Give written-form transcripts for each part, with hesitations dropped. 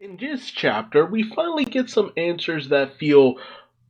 In this chapter, we finally get some answers that feel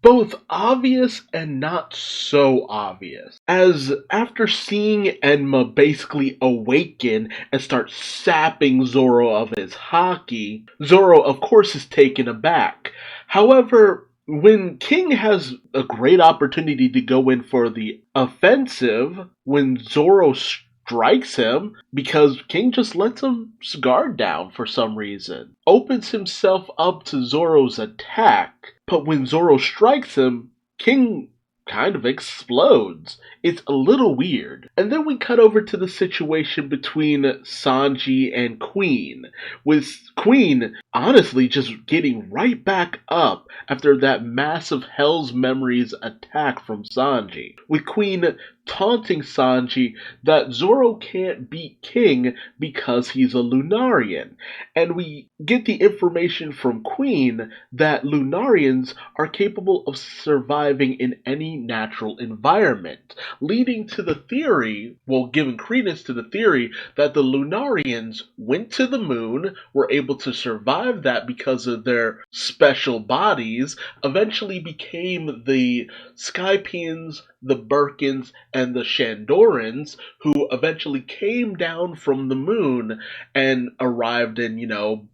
both obvious and not so obvious. As after seeing Enma basically awaken and start sapping Zoro of his haki, Zoro of course is taken aback. However, when King has a great opportunity to go in for the offensive, when Zoro strikes him, because King just lets his guard down for some reason, opens himself up to Zoro's attack, but when Zoro strikes him, King kind of explodes. It's a little weird. And then we cut over to the situation between Sanji and Queen, with Queen honestly just getting right back up after that massive Hell's Memories attack from Sanji, with Queen taunting Sanji that Zoro can't beat King because he's a Lunarian. And we get the information from Queen that Lunarians are capable of surviving in any natural environment, leading to the theory, well, giving credence to the theory that the Lunarians went to the moon, were able to survive that because of their special bodies, eventually became the Skypians, the Birkins, and the Shandorans, who eventually came down from the moon and arrived in,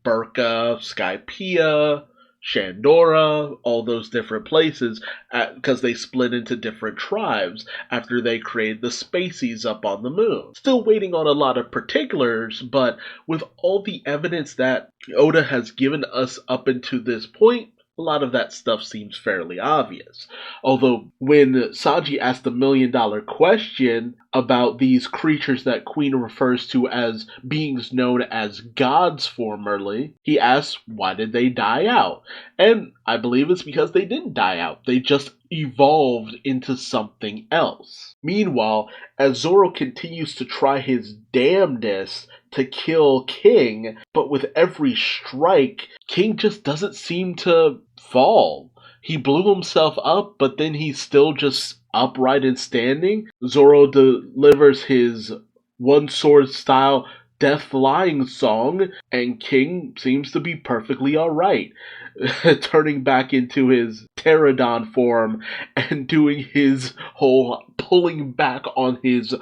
Burka, Skypea, Shandora, all those different places, because they split into different tribes after they created the Spacies up on the moon. Still waiting on a lot of particulars, but with all the evidence that Oda has given us up until this point, a lot of that stuff seems fairly obvious. Although, when Sanji asked the $1,000,000 question about these creatures that Queen refers to as beings known as gods formerly, he asks, why did they die out? And I believe it's because they didn't die out. They just evolved into something else. Meanwhile, as Zoro continues to try his damnedest to kill King, but with every strike, King just doesn't seem to fall. He blew himself up, but then he's still just upright and standing. Zoro delivers his one sword style death flying song, and King seems to be perfectly alright, turning back into his pterodon form and doing his whole pulling back on his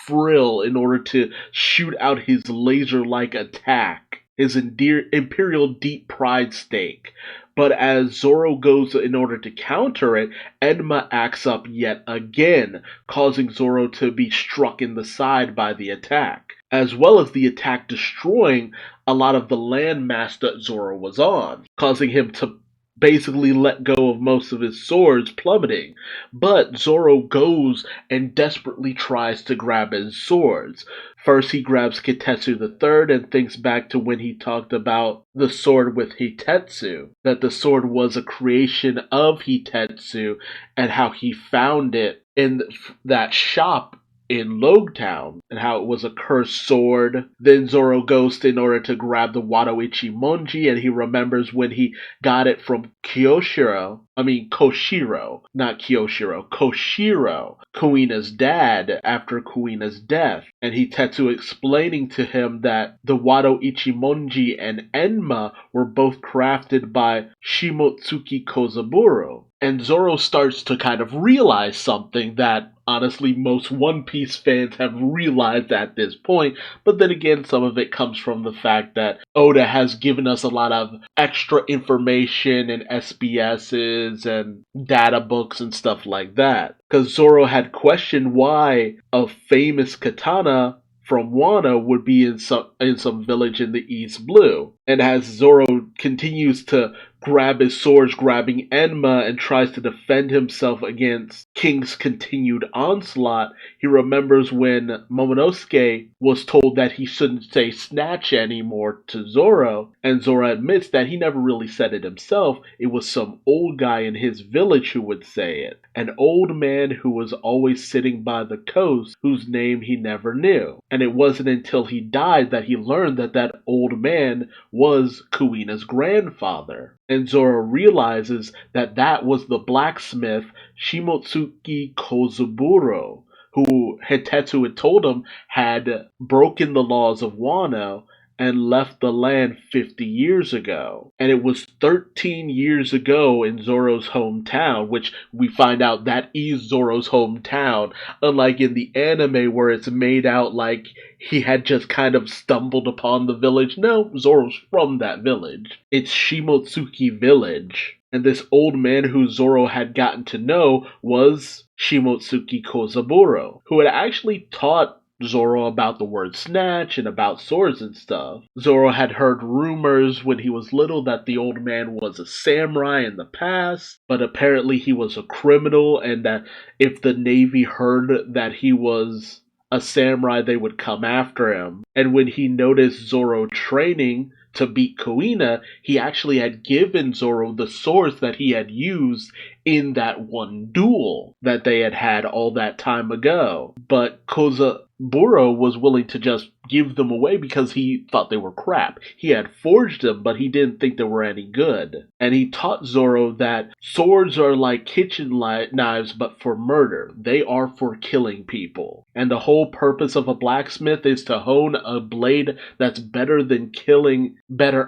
frill in order to shoot out his laser like attack, his Imperial Deep Pride stake. But as Zoro goes in order to counter it, Enma acts up yet again, causing Zoro to be struck in the side by the attack, as well as the attack destroying a lot of the landmass that Zoro was on, causing him to basically let go of most of his swords, plummeting. But Zoro goes and desperately tries to grab his swords. First, he grabs Kitetsu the Third and thinks back to when he talked about the sword with Hitetsu, that the sword was a creation of Hitetsu, and how he found it in that shop in Logtown, and how it was a cursed sword. Then Zoro goes in order to grab the Wado Ichimonji, and he remembers when he got it from Koshiro, not Kyoshiro, Koshiro, Kuina's dad, after Kuina's death. And Hitetsu explaining to him that the Wado Ichimonji and Enma were both crafted by Shimotsuki Kozaburo. And Zoro starts to kind of realize something that honestly most One Piece fans have realized at this point, but then again some of it comes from the fact that Oda has given us a lot of extra information and SBSs and data books and stuff like that. Because Zoro had questioned why a famous katana from Wano would be in some village in the East Blue. And as Zoro continues to grab his swords, grabbing Enma, and tries to defend himself against King's continued onslaught, he remembers when Momonosuke was told that he shouldn't say snatch anymore to Zoro, and Zoro admits that he never really said it himself. It was some old guy in his village who would say it. An old man who was always sitting by the coast, whose name he never knew. And it wasn't until he died that he learned that that old man was Kuina's grandfather. And Zoro realizes that that was the blacksmith Shimotsuki Kozaburo, who Hitetsu had told him had broken the laws of Wano and left the land 50 years ago. And it was 13 years ago in Zoro's hometown, which we find out that is Zoro's hometown, unlike in the anime where it's made out like he had just kind of stumbled upon the village. No, Zoro's from that village. It's Shimotsuki Village. And this old man who Zoro had gotten to know was Shimotsuki Kozaburo, who had actually taught Zoro about the word snatch and about swords and stuff. Zoro had heard rumors when he was little that the old man was a samurai in the past, but apparently he was a criminal, and that if the Navy heard that he was a samurai, they would come after him. And when he noticed Zoro training to beat Kuina, he actually had given Zoro the swords that he had used in that one duel that they had had all that time ago. But Kozaburo was willing to just give them away because he thought they were crap. He had forged them, but he didn't think they were any good. And he taught Zoro that swords are like kitchen knives, but for murder. They are for killing people. And the whole purpose of a blacksmith is to hone a blade that's better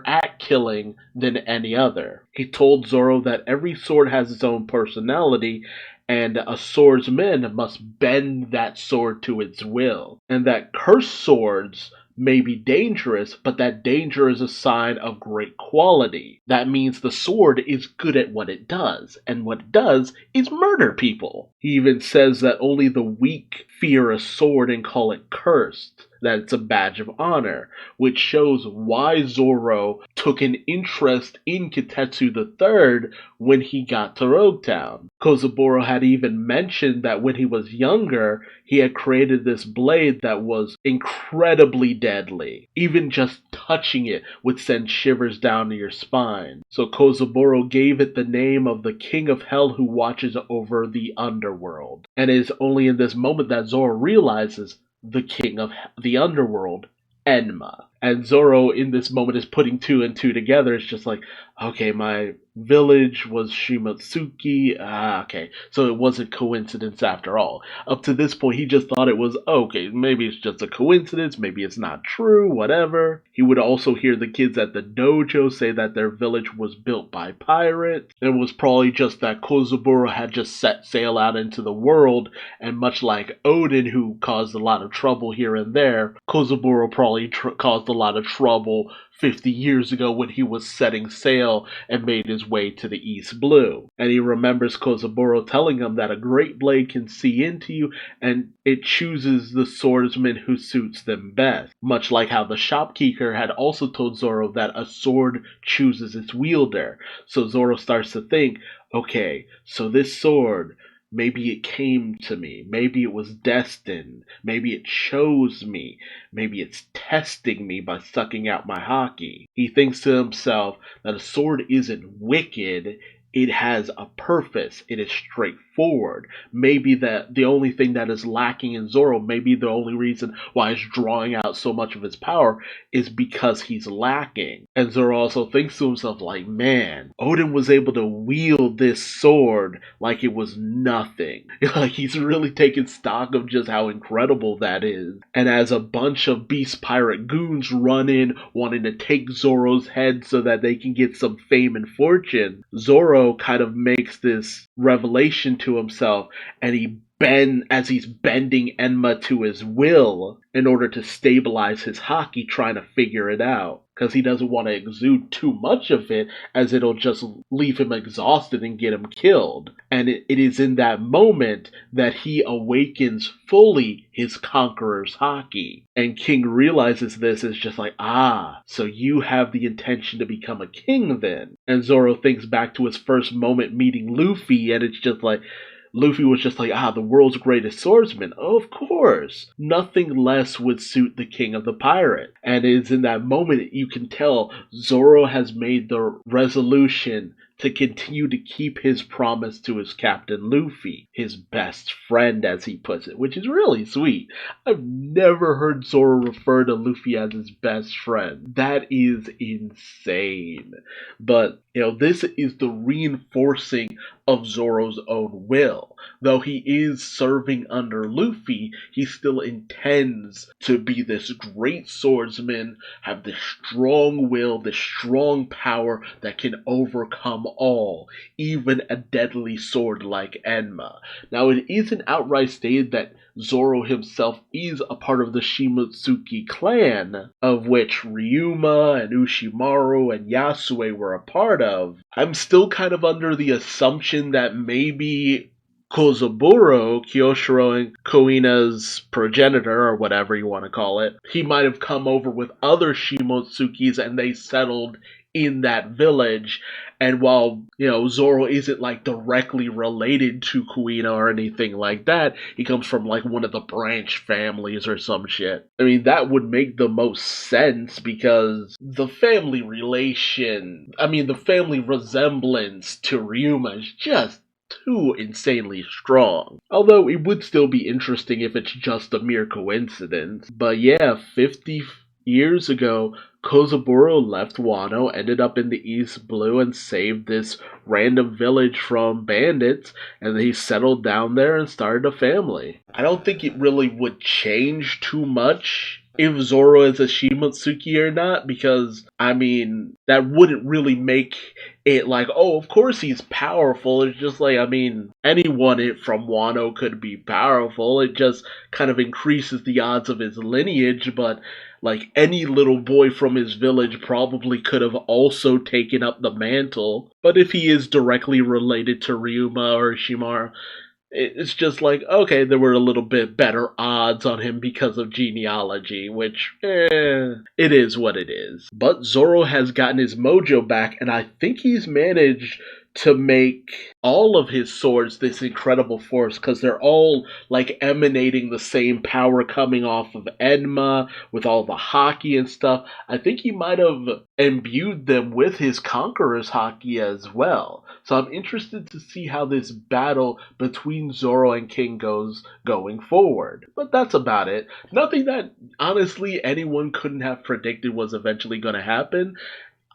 at killing than any other. He told Zoro that every sword has its own personality, and a swordsman must bend that sword to its will. And that cursed swords may be dangerous, but that danger is a sign of great quality. That means the sword is good at what it does, and what it does is murder people. He even says that only the weak fear a sword and call it cursed, that it's a badge of honor, which shows why Zoro took an interest in Kitetsu III when he got to Rogue Town. Kozaburo had even mentioned that when he was younger, he had created this blade that was incredibly deadly. Even just touching it would send shivers down to your spine. So Kozaburo gave it the name of the King of Hell who watches over the underworld. And it is only in this moment that Zoro realizes the king of the underworld, Enma. And Zoro in this moment is putting two and two together. It's just like, okay, my village was Shimotsuki. Okay, so it wasn't coincidence after all. Up to this point, he just thought it was, okay, maybe it's just a coincidence, maybe it's not true, whatever. He would also hear the kids at the dojo say that their village was built by pirates. It was probably just that Kozaburo had just set sail out into the world, and much like Odin, who caused a lot of trouble here and there, Kozaburo probably caused a lot of trouble 50 years ago when he was setting sail and made his way to the East Blue. And he remembers Kozaburo telling him that a great blade can see into you and it chooses the swordsman who suits them best. Much like how the shopkeeper had also told Zoro that a sword chooses its wielder. So Zoro starts to think, okay, so this sword, maybe it came to me. Maybe it was destined. Maybe it chose me. Maybe it's testing me by sucking out my haki. He thinks to himself that a sword isn't wicked. It has a purpose. It is straightforward. Maybe that the only thing that is lacking in Zoro, maybe the only reason why he's drawing out so much of his power is because he's lacking. And Zoro also thinks to himself like, man, Odin was able to wield this sword like it was nothing. Like he's really taking stock of just how incredible that is. And as a bunch of beast pirate goons run in wanting to take Zoro's head so that they can get some fame and fortune, Zoro kind of makes this revelation to himself, and as he's bending Enma to his will in order to stabilize his haki, trying to figure it out. Because he doesn't want to exude too much of it, as it'll just leave him exhausted and get him killed. And it is in that moment that he awakens fully his conqueror's haki. And King realizes this is just like, so you have the intention to become a king then. And Zoro thinks back to his first moment meeting Luffy, and it's just like, Luffy was just like, the world's greatest swordsman. Oh, of course. Nothing less would suit the king of the pirate. And it's in that moment you can tell Zoro has made the resolution to continue to keep his promise to his captain Luffy, his best friend as he puts it, which is really sweet. I've never heard Zoro refer to Luffy as his best friend. That is insane. But, this is the reinforcing of Zoro's own will. Though he is serving under Luffy, he still intends to be this great swordsman, have this strong will, this strong power that can overcome all, even a deadly sword like Enma. Now, it isn't outright stated that Zoro himself is a part of the Shimotsuki clan, of which Ryuma and Ushimaru and Yasue were a part of. I'm still kind of under the assumption that maybe Kozaburo, Kyoshiro and Koina's progenitor, or whatever you want to call it, he might have come over with other Shimotsukis and they settled in that village. And while, Zoro isn't like directly related to Kuina or anything like that, he comes from like one of the branch families or some shit. I mean, that would make the most sense because the family resemblance to Ryuma is just too insanely strong. Although it would still be interesting if it's just a mere coincidence. But yeah, 50 years ago, Kozaburo left Wano, ended up in the East Blue, and saved this random village from bandits, and he settled down there and started a family. I don't think it really would change too much if Zoro is a Shimotsuki or not, because, that wouldn't really make it like, oh, of course he's powerful. It's just like, anyone from Wano could be powerful. It just kind of increases the odds of his lineage, but like any little boy from his village probably could have also taken up the mantle. But if he is directly related to Ryuma or Shimaru, it's just like, okay, there were a little bit better odds on him because of genealogy, which, it is what it is. But Zoro has gotten his mojo back, and I think he's managed to make all of his swords this incredible force, because they're all like emanating the same power coming off of Enma with all the haki and stuff. I think he might have imbued them with his Conqueror's haki as well. So I'm interested to see how this battle between Zoro and King goes going forward. But that's about it. Nothing that honestly anyone couldn't have predicted was eventually going to happen.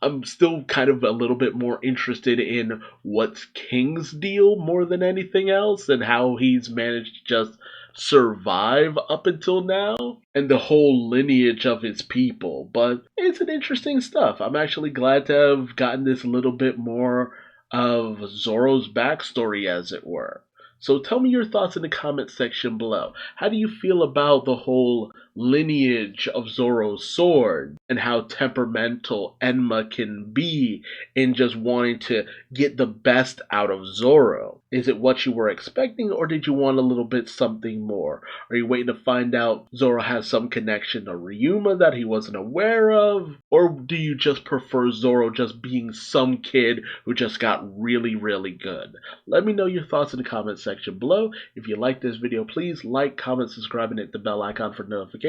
I'm still kind of a little bit more interested in what's King's deal more than anything else, and how he's managed to just survive up until now, and the whole lineage of his people. But it's an interesting stuff. I'm actually glad to have gotten this little bit more of Zoro's backstory, as it were. So tell me your thoughts in the comment section below. How do you feel about the whole lineage of Zoro's sword, and how temperamental Enma can be in just wanting to get the best out of Zoro? Is it what you were expecting, or did you want a little bit something more? Are you waiting to find out Zoro has some connection to Ryuma that he wasn't aware of? Or do you just prefer Zoro just being some kid who just got really, really good? Let me know your thoughts in the comment section below. If you like this video, please like, comment, subscribe, and hit the bell icon for notification.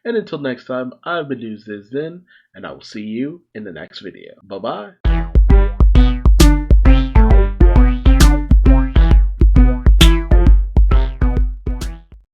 And until next time, I've been Duuz-Diz-Din, and I will see you in the next video. Bye-bye.